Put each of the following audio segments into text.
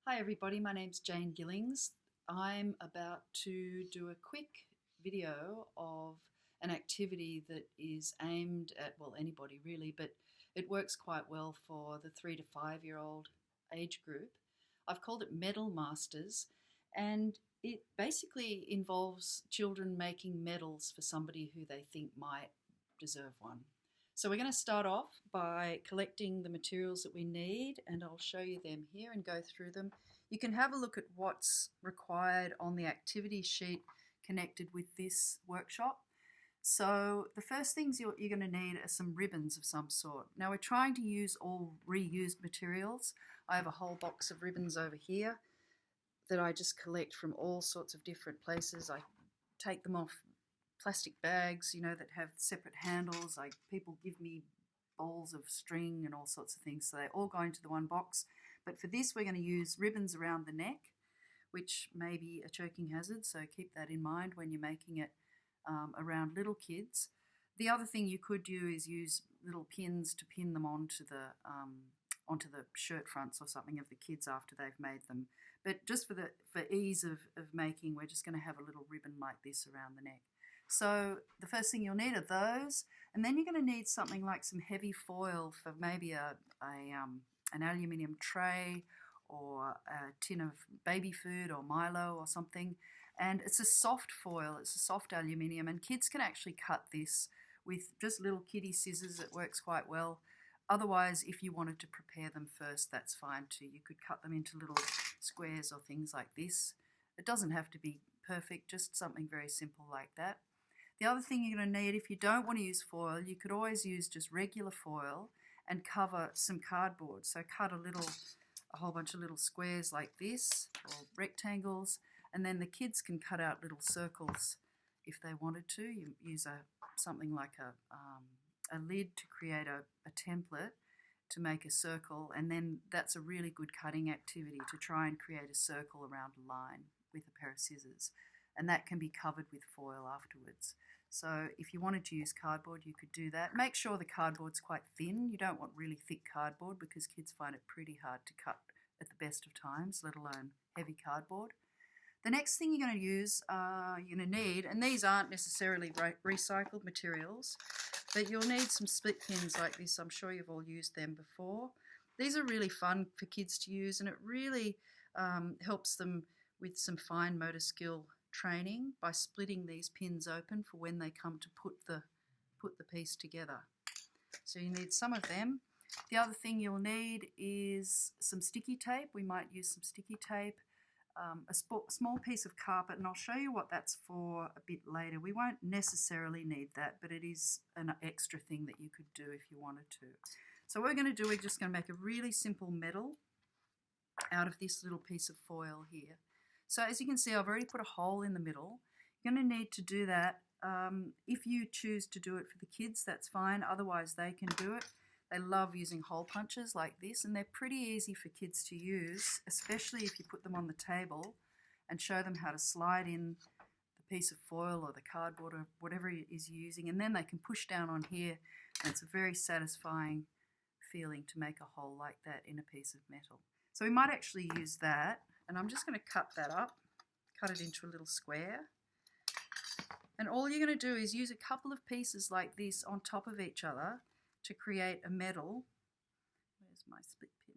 Hi everybody, my name's Jane Gillings. I'm about to do a quick video of an activity that is aimed at, well, anybody really, but it works quite well for the 3 to 5 year old age group. I've called it Medal Masters, and it basically involves children making medals for somebody who they think might deserve one. So we're going to start off by collecting the materials that we need, and I'll show you them here and go through them. You can have a look at what's required on the activity sheet connected with this workshop. So the first things you're going to need are some ribbons of some sort. Now we're trying to use all reused materials. I have a whole box of ribbons over here that I just collect from all sorts of different places. I take them off plastic bags, that have separate handles. People give me balls of string and all sorts of things, so they all go into the one box. But for this, we're going to use ribbons around the neck, which may be a choking hazard, so keep that in mind when you're making it around little kids. The other thing you could do is use little pins to pin them onto the shirt fronts or something of the kids after they've made them. But just for ease of making, we're just going to have a little ribbon like this around the neck. So the first thing you'll need are those, and then you're going to need something like some heavy foil for maybe an aluminium tray or a tin of baby food or Milo or something. And it's a soft foil, it's a soft aluminium, and kids can actually cut this with just little kiddie scissors. It works quite well. Otherwise, if you wanted to prepare them first, that's fine too. You could cut them into little squares or things like this. It doesn't have to be perfect, just something very simple like that. The other thing you're going to need, if you don't want to use foil, you could always use just regular foil and cover some cardboard. So cut a whole bunch of little squares like this, or rectangles, and then the kids can cut out little circles if they wanted to. You use something like a lid to create a template to make a circle, and then that's a really good cutting activity to try and create a circle around a line with a pair of scissors. And that can be covered with foil afterwards. So if you wanted to use cardboard, you could do that. Make sure the cardboard's quite thin. You don't want really thick cardboard because kids find it pretty hard to cut at the best of times, let alone heavy cardboard. The next thing you're going to use, you're going to need, and these aren't necessarily recycled materials, but you'll need some split pins like this. I'm sure you've all used them before. These are really fun for kids to use, and it really helps them with some fine motor skill training by splitting these pins open for when they come to put the piece together. So you need some of them. The other thing you'll need is some sticky tape. We might use some sticky tape, a small piece of carpet, and I'll show you what that's for a bit later. We won't necessarily need that, but it is an extra thing that you could do if you wanted to. So what we're going to do, we're just going to make a really simple medal out of this little piece of foil here. So as you can see, I've already put a hole in the middle. You're going to need to do that. If you choose to do it for the kids, that's fine. Otherwise, they can do it. They love using hole punches like this, and they're pretty easy for kids to use, especially if you put them on the table and show them how to slide in the piece of foil or the cardboard or whatever it is you're using, and then they can push down on here, and it's a very satisfying feeling to make a hole like that in a piece of metal. So we might actually use that. And I'm just going to cut that up, cut it into a little square. And all you're going to do is use a couple of pieces like this on top of each other to create a medal. Where's my split pin?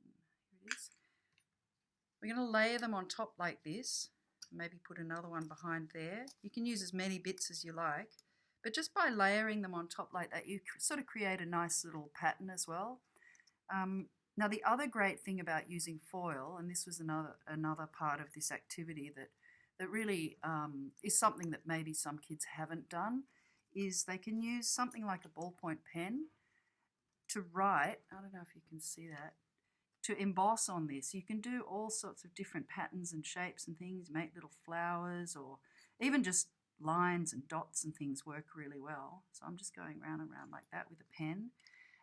Here it is. We're going to layer them on top like this. Maybe put another one behind there. You can use as many bits as you like. But just by layering them on top like that, you sort of create a nice little pattern as well. Now the other great thing about using foil, and this was another part of this activity that really is something that maybe some kids haven't done, is they can use something like a ballpoint pen to write, I don't know if you can see that, to emboss on this. You can do all sorts of different patterns and shapes and things, make little flowers, or even just lines and dots and things work really well. So I'm just going round and round like that with a pen,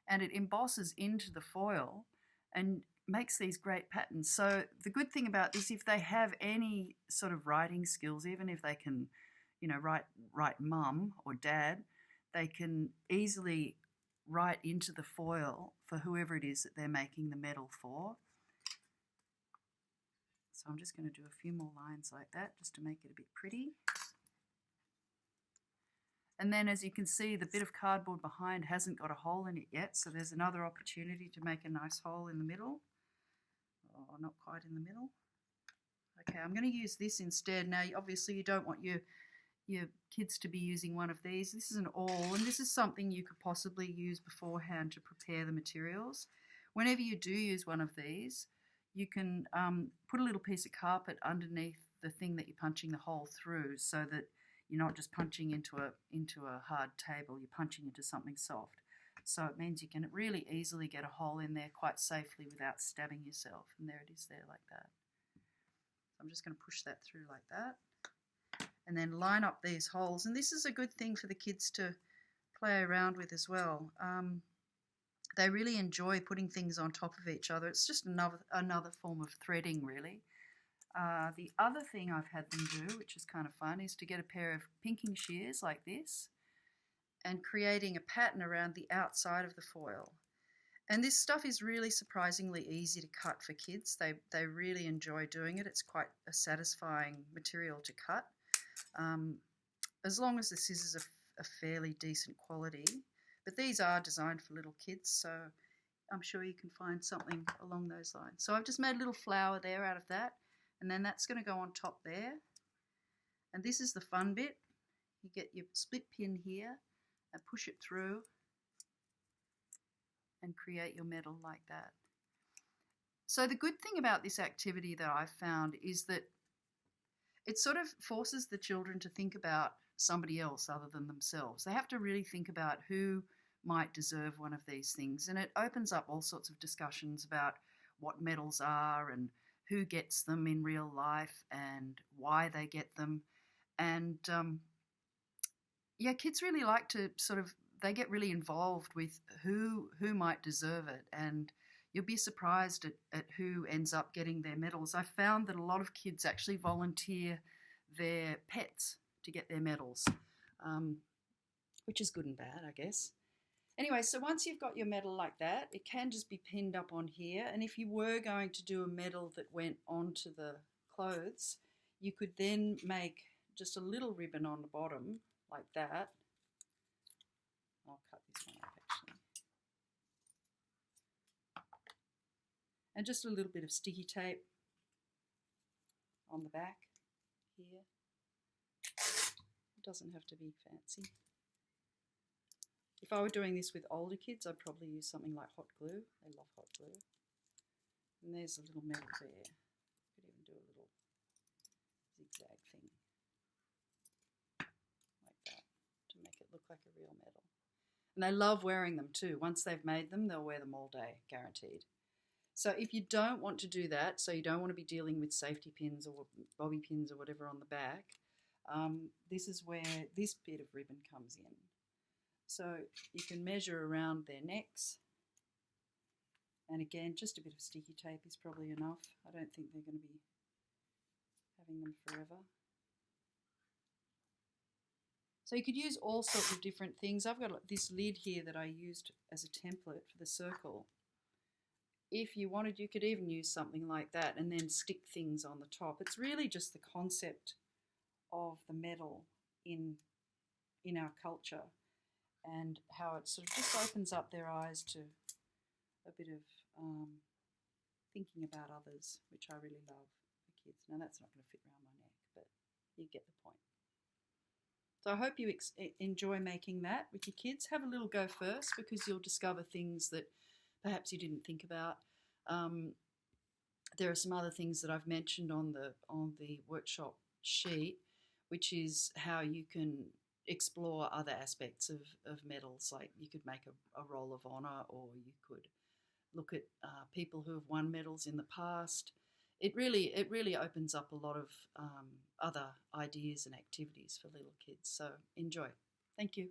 and it embosses into the foil and makes these great patterns. So the good thing about this, if they have any sort of writing skills, even if they can, write mum or dad, they can easily write into the foil for whoever it is that they're making the medal for. So I'm just going to do a few more lines like that just to make it a bit pretty. And then as you can see, the bit of cardboard behind hasn't got a hole in it yet, so there's another opportunity to make a nice hole in the middle. Oh, not quite in the middle. Okay, I'm going to use this instead. Now, obviously you don't want your kids to be using one of these. This is an awl, and this is something you could possibly use beforehand to prepare the materials. Whenever you do use one of these, you can put a little piece of carpet underneath the thing that you're punching the hole through, so that you're not just punching into a hard table, you're punching into something soft. So it means you can really easily get a hole in there quite safely without stabbing yourself. And there it is there like that. So I'm just going to push that through like that. And then line up these holes. And this is a good thing for the kids to play around with as well. They really enjoy putting things on top of each other. It's just another form of threading, really. The other thing I've had them do, which is kind of fun, is to get a pair of pinking shears like this and creating a pattern around the outside of the foil. And this stuff is really surprisingly easy to cut for kids. They really enjoy doing it. It's quite a satisfying material to cut, as long as the scissors are fairly decent quality. But these are designed for little kids, so I'm sure you can find something along those lines. So I've just made a little flower there out of that, and then that's going to go on top there. And this is the fun bit. You get your split pin here and push it through and create your medal like that. So the good thing about this activity that I've found is that it sort of forces the children to think about somebody else other than themselves. They have to really think about who might deserve one of these things, and it opens up all sorts of discussions about what medals are and who gets them in real life and why they get them. And yeah, kids really like to they get really involved with who might deserve it, and you'll be surprised at who ends up getting their medals. I found that a lot of kids actually volunteer their pets to get their medals, which is good and bad, I guess. Anyway, so once you've got your medal like that, it can just be pinned up on here, and if you were going to do a medal that went onto the clothes, you could then make just a little ribbon on the bottom like that. I'll cut this one up actually. And just a little bit of sticky tape on the back here. It doesn't have to be fancy. If I were doing this with older kids, I'd probably use something like hot glue. They love hot glue. And there's a little medal there. Could even do a little zigzag thing like that to make it look like a real medal. And they love wearing them too. Once they've made them, they'll wear them all day, guaranteed. So if you don't want to do that, so you don't want to be dealing with safety pins or bobby pins or whatever on the back, this is where this bit of ribbon comes in. So you can measure around their necks, and again, just a bit of sticky tape is probably enough. I don't think they're going to be having them forever. So you could use all sorts of different things. I've got this lid here that I used as a template for the circle. If you wanted, you could even use something like that and then stick things on the top. It's really just the concept of the medal in our culture, and how it sort of just opens up their eyes to a bit of thinking about others, which I really love for kids. Now that's not going to fit around my neck, but you get the point. So I hope you enjoy making that with your kids. Have a little go first, because you'll discover things that perhaps you didn't think about. There are some other things that I've mentioned on the workshop sheet, which is how you can explore other aspects of medals. Like you could make a roll of honour, or you could look at people who have won medals in the past. It really opens up a lot of other ideas and activities for little kids. So enjoy. Thank you.